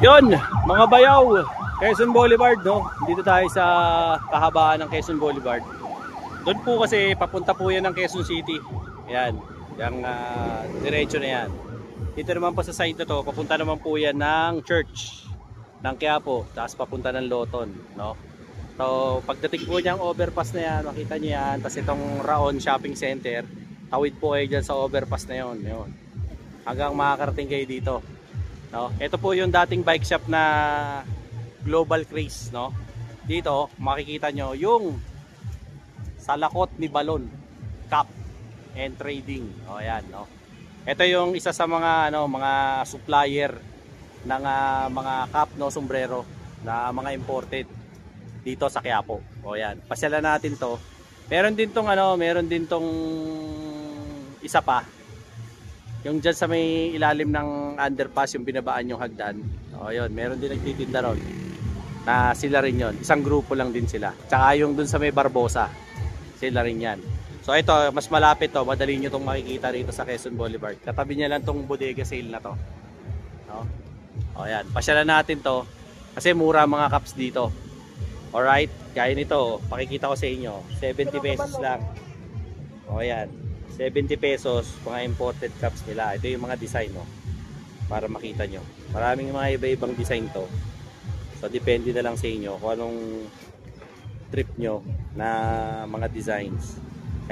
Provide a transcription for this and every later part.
Yon, mga bayaw, Quezon Boulevard, no? Dito tayo sa kahabaan ng Quezon Boulevard. Doon po kasi papunta po yan ng Quezon City. Ayan, yung diretso na yan. Dito naman po sa side na to, papunta naman po yan ng church ng Quiapo, tapos papunta ng Loton, no? So, pagdating po niyang overpass na yan, makita niyo yan, tapos itong Raon Shopping Center, tawid po kayo dyan sa overpass na yon, hanggang makakarating kayo dito. No? Ito po yung dating bike shop na Global Craze, no? Dito makikita nyo yung salakot ni Balon Cap and Trading. O yan, no? Ito yung isa sa mga mga supplier ng mga cap, no, sombrero na mga imported dito sa Quiapo. O yan, pasyalan natin 'to. Meron din tong isa pa. Yung dyan sa may ilalim ng underpass, yung binabaan yung hagdan. O yun, meron din nagtitinda ron. Na sila rin yun. Isang grupo lang din sila. Tsaka yung dun sa may Barbosa, sila rin yan. So ito, mas malapit to. Madali nyo itong makikita rito sa Quezon Boulevard. Katabi niya lang tong bodega sale na to. No? O yan, pasyalan natin to. Kasi mura mga caps dito. Alright, gaya nito, pakikita ko sa inyo. 70 pesos lang. O yan. 70 pesos, mga imported cups nila. Ito yung mga design, no? Para makita nyo. Maraming mga iba-ibang design to. So, depende na lang sa inyo kung anong trip nyo na mga designs.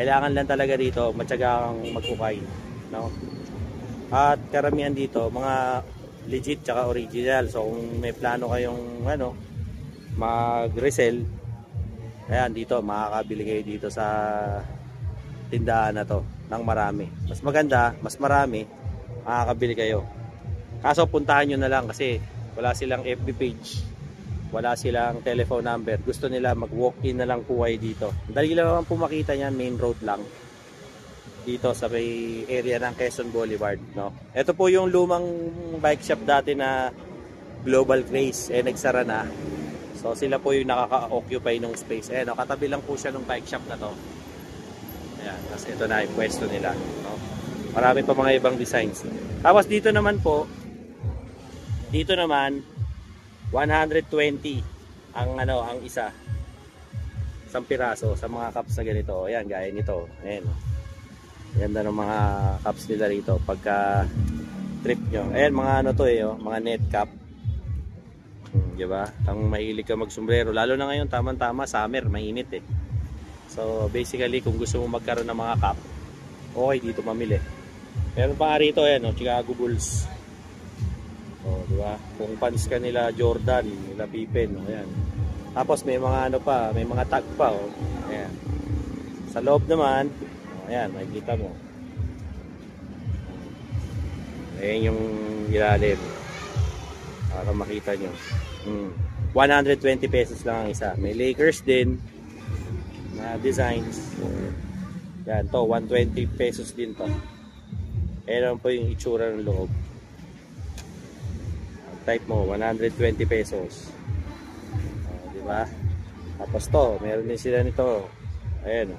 Kailangan lang talaga dito, matyaga kang magkukay, no? At karamihan dito, mga legit tsaka original. So, kung may plano kayong, mag-resell, ayan, dito, makakabili kayo dito sa tindahan na to ng marami. Mas maganda, mas marami, makakabili kayo. Kaso puntahan nyo na lang kasi wala silang FB page, wala silang telephone number. Gusto nila mag walk-in na lang po kayo dito. Dali lang naman po makita yan, main road lang dito sa may area ng Quezon Boulevard, no? Ito po yung lumang bike shop dati na Global Craze, nagsara na. So sila po yung nakaka-occupy ng space. No? Katabi lang po siya ng bike shop na to. Ayan, kasi ito na yung pwesto nila, no? Marami pa mga ibang designs. Tapos dito naman 120 ang isa. Isang piraso sa mga cups na ganito. Ayan, gaya nito. Ayan. Ganda ng mga cups nila rito pagka trip nyo. Ayan, mga mga net cap. Diba? Ang mahilig ka magsombrero. Lalo na ngayon, tamang-tama, summer, mainit eh. So basically, kung gusto mo magkaroon ng mga cap, okay dito mamili. Meron pa nga rito, Chicago Bulls. O, diba? Kung fans ka nila Jordan, nila Pippen, ayan. Tapos may mga may mga tag pa, ayan. Sa loob naman, ayan, makikita mo. Ayan yung ilalim. Para makita nyo. 120 pesos lang ang isa. May Lakers din na designs. Yan to, 120 pesos din to. Ayan po yung itsura ng loob. Type mo 120 pesos. Diba? Tapos to, meron din sila nito. Ayan.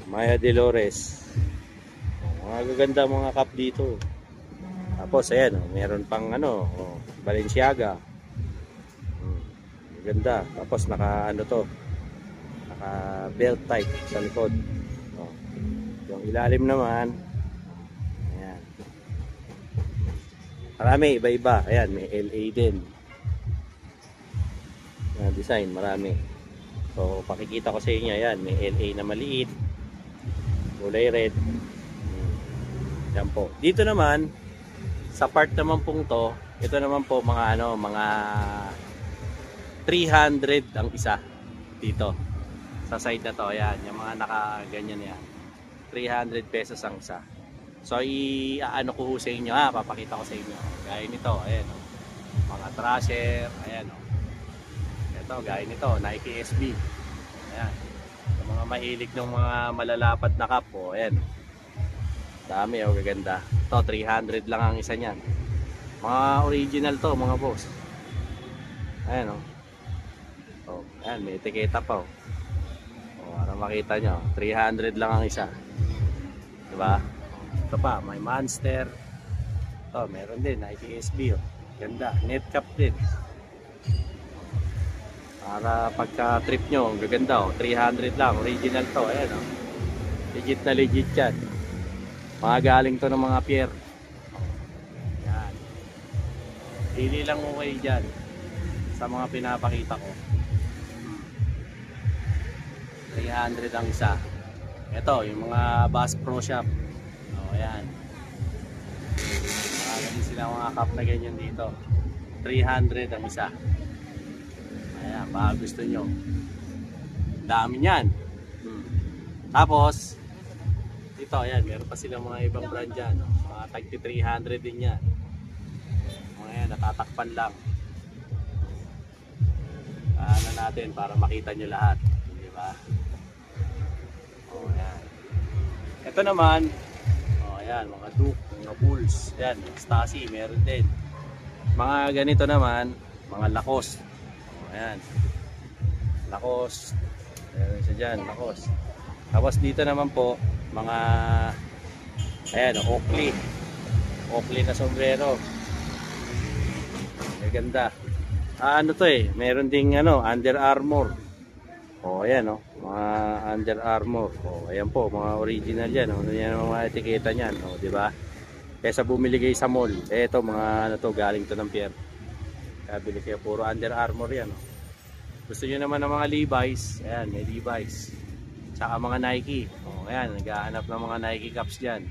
Maya Dolores. Mga gaganda mga cup dito. Tapos ayan, meron pang Balenciaga. Ganda. Tapos naka naka belt type sa likod. Yung ilalim naman, ayan. Marami, iba-iba. Ayan, may LA din. Design, marami. So, pakikita ko sa inyo, ayan, may LA na maliit. Kulay red. Yan po. Dito naman, sa part naman pong to, ito naman po mga mga 300 ang isa dito. Sa side na to, ayan, yung mga nakaganyan yan. 300 pesos ang isa. So, i-ano ko sa inyo, papakita ko sa inyo. Gaya nito, ayan, mga trasher, ayan, ito, gaya nito, Nike SB. Ayan. Yung mga mahilig ng mga malalapad na cap, ayan. Dami, gaganda. Ito, 300 lang ang isa niyan. Mga original to, mga boss. Ayan, ayan, may etiketa pa, para makita nyo, 300 lang ang isa. Diba? Ito pa, may Monster. To, meron din, Nike SB, oh. Ganda, net cap din. Para pagka trip nyo, gaganda, oh. 300 lang, original to, ayan, oh. Legit na legit yan. Mga galing to ng mga pier. Yan. Pili lang mo kayo dyan sa mga pinapakita ko. 300 ang isa. Ito, yung mga Bass Pro Shop. O, ayan. Ganyan sila mga cup na ganyan dito. 300 ang isa. Ayan, baka gusto nyo. Dami nyan. Tapos, dito, ayan, meron pa silang mga ibang brand dyan. Mga tagti 300 din yan. Mga yan, natatakpan lang. Ano natin para makita nyo lahat. Diba? O, ayan. Ito naman, o, ayan, mga Duke, mga Bulls. Ayan, Stasi, meron din. Mga ganito naman, mga Lacoste. O, ayan. Lacoste. Meron siya dyan, Lacoste. Tapos dito naman po, mga ayan, Oakley na sombrero. Maganda. Ano to eh, meron ding ano, Under Armour. Oh, ayan oh, mga Under Armour. Oh, ayan po, mga original yan, oh. Yan ang mga etiketa niyan, oh, di ba? Kaysa bumili kayo sa mall, eh ito mga ano to, galing to ng pier. Kaya bili kayo puro Under Armour yan, oh. Gusto niyo naman ng mga Levi's, ayan, may Levi's. Tsaka mga Nike. Oh, ayan, naghahanap ng mga Nike caps diyan.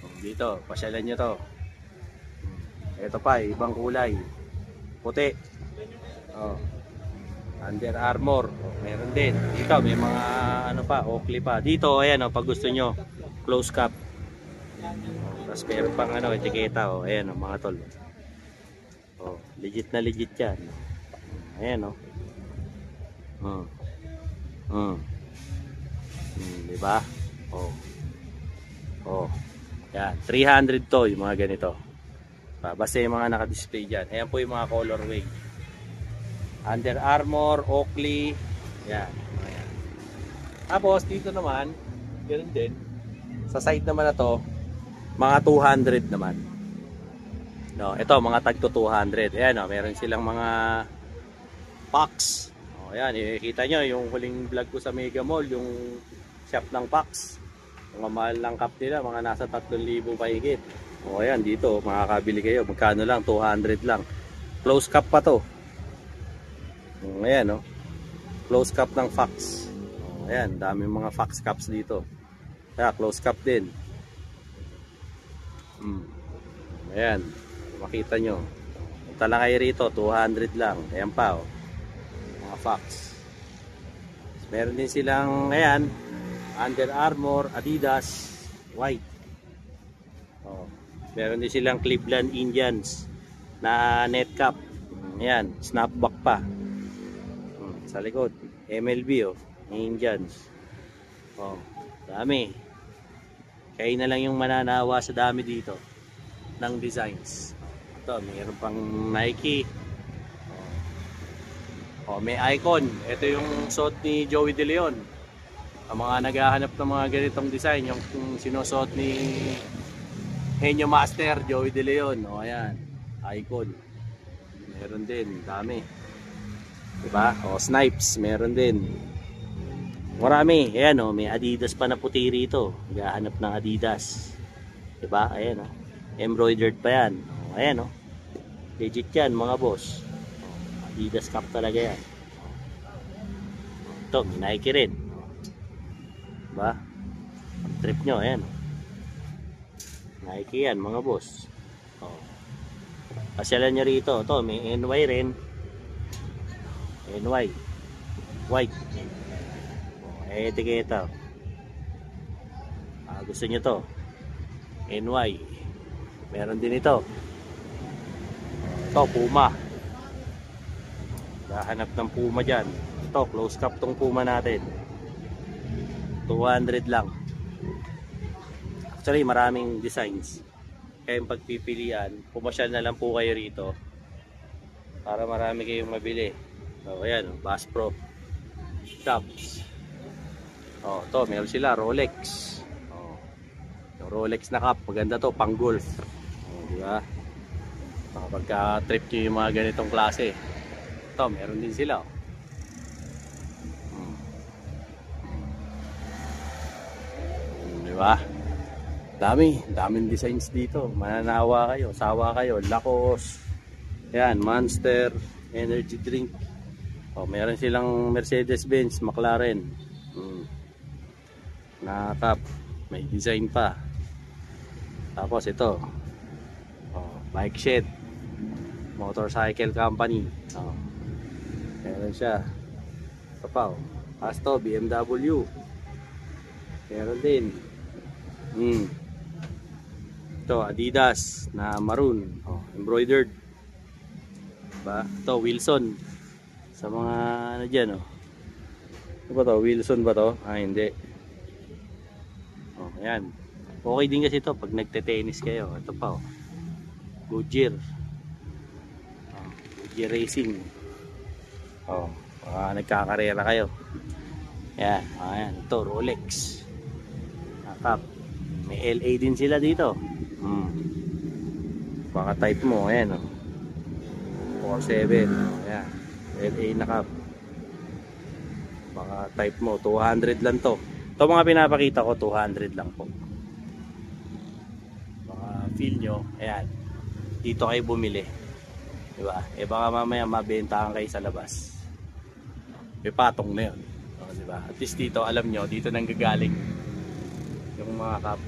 Oh, dito, pasyalan niyo to. Ito pa, ibang kulay. Puti. Oh. Under Armour, oh, meron din. Dito may mga ano pa, Oakley pa. Dito, ayan oh, pag gusto niyo, close cap. Oh, tapos meron pang ano, etiketa oh, ayan oh, mga tol. Oh, legit na legit 'yan. Ayan oh. Diba? Oh. Oh. Yan, 300 to yung mga ganito. Basta yung mga naka-display diyan. Ayan po yung mga colorway. Under Armour, Oakley. Yan, ayan. Tapos dito naman, ganoon din. Sa side naman na to, mga 200 naman. No, ito mga tagto 200. Ayan oh, meron silang mga packs. Oh, ayan, ikita nyo yung huling vlog ko sa Mega Mall, yung shop ng packs. Mga mahal ng cup nila, mga nasa 3,000 pahigit. O ayan, dito makakabili kayo. Magkano lang? 200 lang. Close cup pa to. Ayan o. Close cup ng Fox. O, ayan, dami mga Fox cups dito. Kaya close cup din. Ayan, makita nyo. Punta lang kayo rito, 200 lang. Ayan pa o. Mga Fox. Meron din silang, ayan, Under Armour, Adidas, white. Oh, meron din silang Cleveland Indians na net cap. Ayan, snapback pa. Sa likod, MLB oh, Indians. Oh, dami. Kayo na lang yung mananawa sa dami dito ng designs. Ito, mayroon pang Nike. Oh, may Icon. Ito yung suot ni Joey De Leon. Ang mga naghahanap ng mga ganitong design, yung sinusuot ni Henyo Master, Joey De Leon. O ayan, Icon. Meron din, dami. Diba? O Snipes, meron din. Marami. Ayan o, may Adidas pa na puti rito. Naghahanap ng Adidas. Diba? Ayan o. Embroidered pa yan. O, ayan o. Legit yan mga boss. O, Adidas cap talaga yan. Ito, may Nike rin. Diba? Trip nyo, ayan. Nike yan mga boss. Oh. Pasyalan nyo rito. Ito, may NY rin. NY. White. Oh, etiketa. Gusto nyo to. NY. Meron din ito. Ito, Puma. Hahanap ng Puma dyan. Ito, close cap tong Puma natin. 200 lang. Actually maraming designs. Kaya yung pagpipilian, pumasyal na lang po kayo rito para marami kayong mabili. So ayan, Bass Pro Shops. Oh, to meron sila Rolex. Oh. Yung Rolex na cup, maganda to, pang golf. di ba? Pagka-trip nyo yung mga ganitong klase. Ito, meron din sila. Di ba? Daming designs dito. Mananawa kayo, sawa kayo. Lacoste. Yan, Monster, energy drink. Meron silang Mercedes-Benz, McLaren. Nakakap. May design pa. Tapos ito. Bike shed. Motorcycle company. Meron siya. Ito pa. Pasto, BMW. Meron din. Ito, Adidas na maroon. Embroidered. Diba? Ito, Wilson. Sa mga ano dyan. Ano ba to? Wilson ba to? Hindi. Ayan. Okay din kasi ito pag nagte-tennis kayo. Ito pa. Goodyear. Goodyear Racing. Nagkakarera kayo. Ayan. Ayan. Ito, Rolex. Nakap. May LA din sila dito. Baka type mo. Ayan. 47. Ayan. LA na cup. Baka type mo. 200 lang to. Ito mga pinapakita ko. 200 lang po. Baka feel nyo. Ayan. Dito kayo bumili. Diba? Baka mamaya mabentahan kayo sa labas. May patong na yun. Diba? At least dito alam nyo. Dito nang gagaling yung mga cup.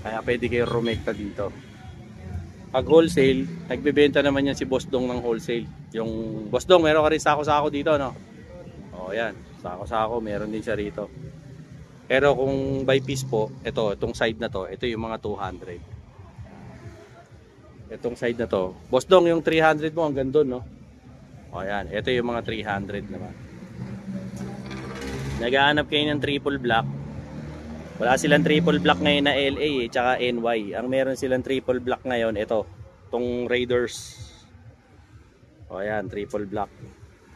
Kaya pwede kayo rumekta dito. Pag wholesale, nagbebenta naman yan si Boss Dong ng wholesale. Yung Boss Dong, meron ka rin sako-sako dito, no? Yan. Sako-sako, meron din siya rito. Pero kung by piece po, itong side na to, ito yung mga 200. Itong side na to. Boss Dong, yung 300 mo, hanggang doon, no? Yan. Ito yung mga 300 naman. Naghahanap kayo ng triple black. Wala silang triple black ngayon na LA tsaka NY. Ang meron silang triple black ngayon, itong Raiders. Ayan, triple black.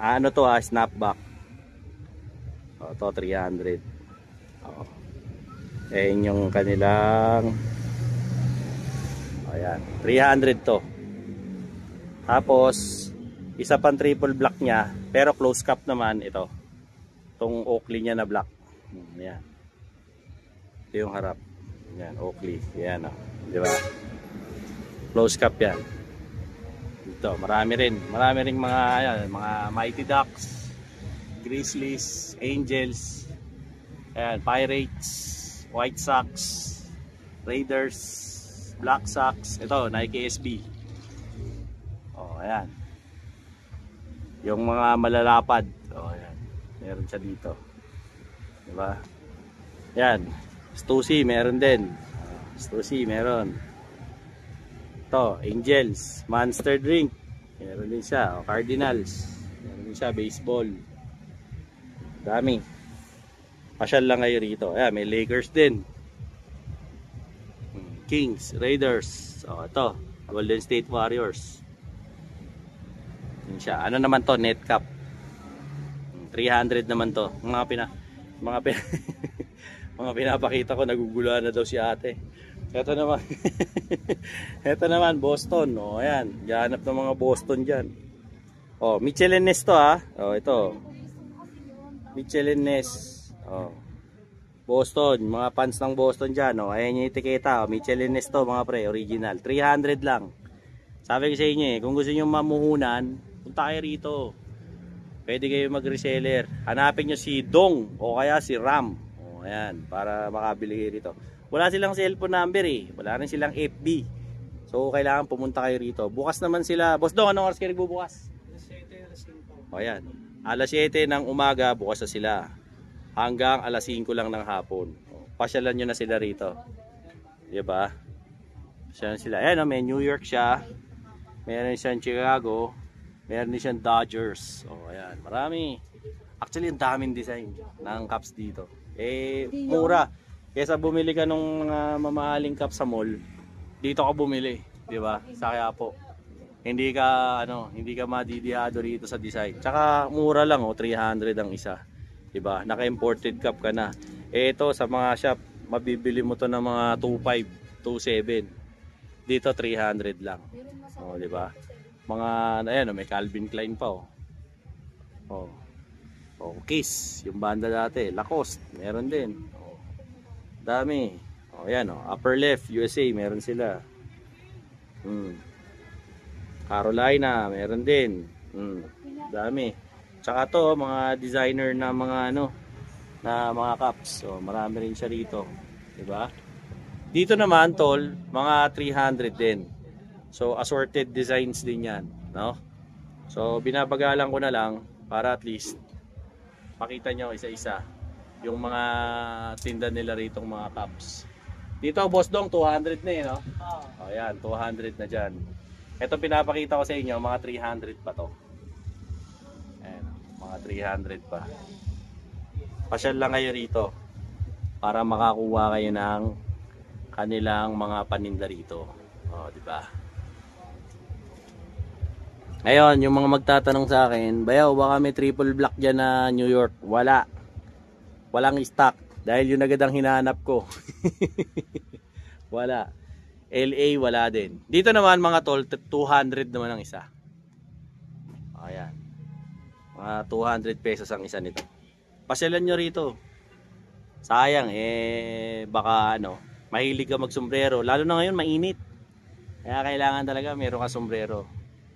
Ano to snapback. Ito 300. Ayan yung kanilang. Ayan, 300 to. Tapos, isa pang triple black niya, pero close cap naman ito. Itong Oakley niya na black. Ayan. Yung harap. Yan, Oakley. Yan, di ba? Close cap yan. Dito, marami rin mga Mighty Ducks, Grizzlies, Angels, ayan, Pirates, White Sox, Raiders, Black Sox. Ito, Nike SB. Ayan. Yung mga malalapad. Ayan. Meron siya dito. Di ba? Yan. Stussy meron din. Stussy meron. Ito, Angels, Monster Drink. Meron din siya. Cardinals. Meron din siya. Baseball. Dami. Pasyal lang kayo rito. Ayan, may Lakers din. Kings, Raiders. Ito, Golden State Warriors. Yan siya. Ano naman to? Net cap. 300 naman to. Mga pinapakita ko, naguguluhan na daw si ate. Ito naman. Ito naman, Boston. Ayan. Gahanap ng mga Boston dyan. Michelin Ness to, ha. Ito. Michelin Ness. Boston. Mga fans ng Boston dyan. Ayan yung etiketa. Michelin Ness to, mga pre. Original. 300 lang. Sabi ko sa inyo kung gusto nyo mamuhunan, punta kayo rito. Pwede kayo mag-reseller. Hanapin nyo si Dong o kaya si Ram. Ayan, para makabili kayo rito. Wala silang cellphone number Wala rin silang FB. So, kailangan pumunta kayo rito. Bukas naman sila. Boss Dong, anong oras kayo nagbubukas? Alas 7, alas 5. Ayan. Alas 7 ng umaga, bukas na sila. Hanggang alas 5 lang ng hapon. Pasyalan nyo na sila rito. Diba? Pasyalan sila. Ayan, may New York siya. Meron siyang Chicago. Meron din siyang Dodgers. Ayan. Marami. Actually, ang daming design ng caps dito. Mura. Kesa bumili ka nung mamahaling cup sa mall, dito ka bumili, 'di ba? Sa Quiapo. Hindi ka madidiyado rito sa design. Tsaka mura lang 300 ang isa. 'Di ba? Naka-imported cup ka na. Ito sa mga shop, mabibili mo to ng mga 25, 27. Dito 300 lang. Oh, di ba? Mga ayan, may Calvin Klein pa oh. Oh. Oh, Kiss, yung banda dati, Lacoste, meron din. Oh. Dami. Oh, ayan oh, Upper Left USA, meron sila. Carolina, meron din. Dami. Tsaka to, mga designer na mga ano, na mga caps. So, marami rin siya dito, 'di ba? Dito naman, tol, mga 300 din. So, assorted designs din 'yan, no? So, binabagalan ko na lang para at least makita nyo isa-isa yung mga tinda nila rito, mga caps. Dito, Boss Dong, 200 na eh, no? Oh, yan, 200 na dyan. Ito pinapakita ko sa inyo, mga 300 pa to. Ayan, mga 300 pa. Pasyal lang kayo rito para makakuha kayo ng kanilang mga paninda rito. Oh, di ba? Ngayon, yung mga magtatanong sa akin, bayaw, baka may triple black dyan na New York. Wala. Walang stock. Dahil yun agad ang hinahanap ko. Wala. LA, wala din. Dito naman mga tol, 200 naman ang isa. Ayan. Mga 200 pesos ang isa nito. Pasyalan nyo rito. Sayang, baka ano, mahilig ka magsombrero. Lalo na ngayon, mainit. Kaya kailangan talaga meron ka sombrero.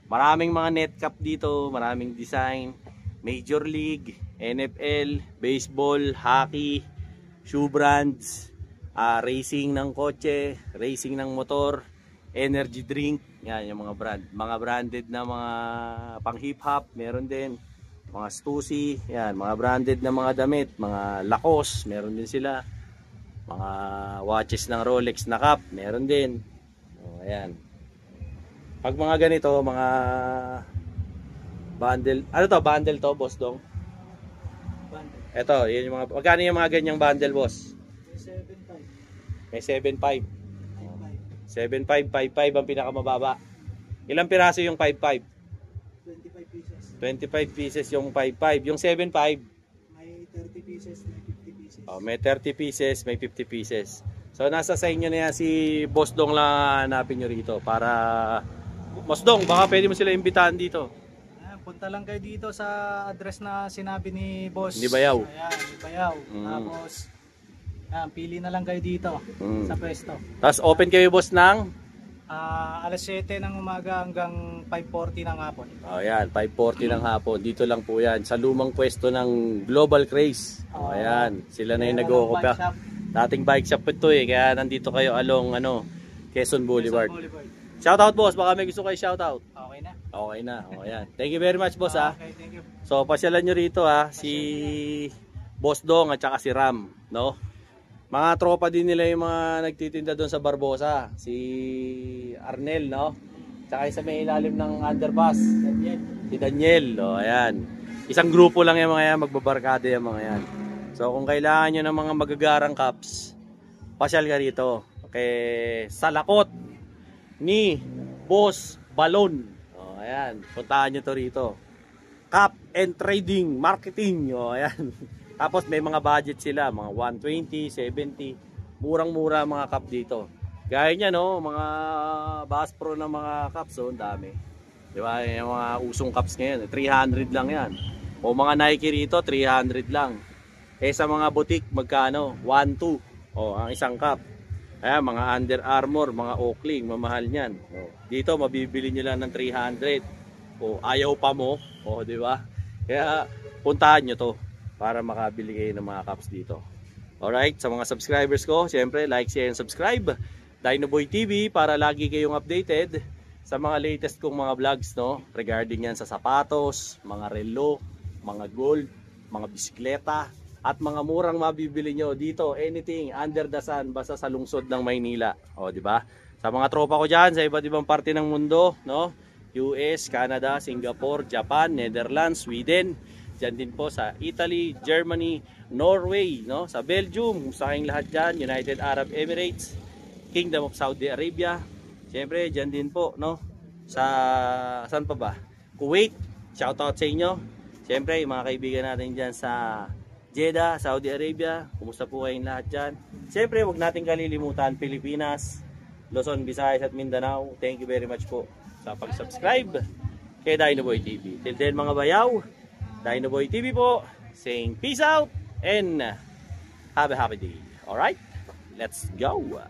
Maraming mga net cap dito, maraming design, Major League, NFL, baseball, hockey, shoe brands, racing ng kotse, racing ng motor, energy drink, yan yung mga brand. Mga branded na mga pang hip hop, meron din. Mga Stussy, yan, mga branded na mga damit, mga Lacoste, meron din sila. Mga watches ng Rolex na cap, meron din. O, ayan. Pag mga ganito, mga bundle, ano to, bundle to, Boss Dong? Bundle. Ito, yun yung mga, magkano yung mga ganyang bundle, boss? May 7.5. 7.5, 5.5 ang pinakamababa. Ilang piraso yung 5.5? 25 pieces. 25 pieces yung 5.5. Yung 7.5? May 30 pieces, may 50 pieces. Oh, may 30 pieces, may 50 pieces. So nasa sa inyo na yan, si Boss Dong lang hanapin nyo rito para... Boss Dong, baka pwede mo sila imbitahan dito. Ayan, punta lang kayo dito sa address na sinabi ni Boss. Ni Bayaw. Ayan, ni Bayaw. Tapos, ayan, pili na lang kayo dito sa pwesto. Tapos open kayo, boss, ng? Alas 7 ng umaga hanggang 5:40 ng hapon. Oh, yan, 5:40 ng hapon. Dito lang po yan, sa lumang pwesto ng Global Craze. Oh, ayan, sila na yung nag-o-ocupa. Dating bike shop ito eh, kaya nandito kayo along Quezon Boulevard. Shoutout, boss, baka may gusto kayo shoutout. Okay na. Okay na. Oh, ayan. Thank you very much, boss. Okay, thank you. So, pasyalan nyo rito si Boss Dong at saka si Ram, no? Mga tropa din nila yung mga nagtitinda doon sa Barbosa, si Arnel, no? Tsaka sa may ilalim ng underpass, si Daniel. Oh, ayan. Isang grupo lang yung mga yan, magbabarkada yung mga yan. So, kung kailangan nyo ng mga magagarang caps, pasyal ka rito. Okay, Salakot ni Boss Balon. Oh, ayan. Puntahan nyo to rito. Cap and Trading Marketing. Oh, ayan. Tapos may mga budget sila, mga 120, 70. Murang-mura mga cap dito. Gaya niya, no, mga Bass Pro na mga caps, oh, dami. Di ba? Yung mga usong caps ngayon, 300 lang yan. O mga Nike rito, 300 lang. Sa mga boutique, magkano? 1-2. O, ang isang cap. Ayan, mga Under Armour, mga Oakley, mamahal niyan. O, dito, mabibili nyo lang ng 300. O, ayaw pa mo. O, di ba? Kaya, puntahan nyo to para makabili kayo ng mga caps dito. Alright, sa mga subscribers ko, siyempre, like, share, and subscribe. Dinoboy TV para lagi kayong updated sa mga latest kong mga vlogs, no? Regarding yan sa sapatos, mga relo, mga gold, mga bisikleta, at mga murang mabibili nyo dito, anything under the sun, basta sa lungsod ng Maynila. O, di ba? Sa mga tropa ko dyan, sa iba't ibang parte ng mundo, no? US, Canada, Singapore, Japan, Netherlands, Sweden, dyan din po sa Italy, Germany, Norway, no? Sa Belgium, sa kayong lahat dyan, United Arab Emirates, Kingdom of Saudi Arabia, siyempre dyan din po, no? Sa, saan pa ba? Kuwait, shoutout sa inyo. Siyempre, mga kaibigan natin dyan sa Jeddah, Saudi Arabia, kumusta po kayong lahat dyan? Siyempre, huwag natin kalilimutan, Pilipinas, Luzon, Visayas at Mindanao. Thank you very much po sa pag-subscribe kay Dinoboy TV. Till then mga bayaw, Dinoboy TV po saying peace out and have a happy day. Alright, let's go!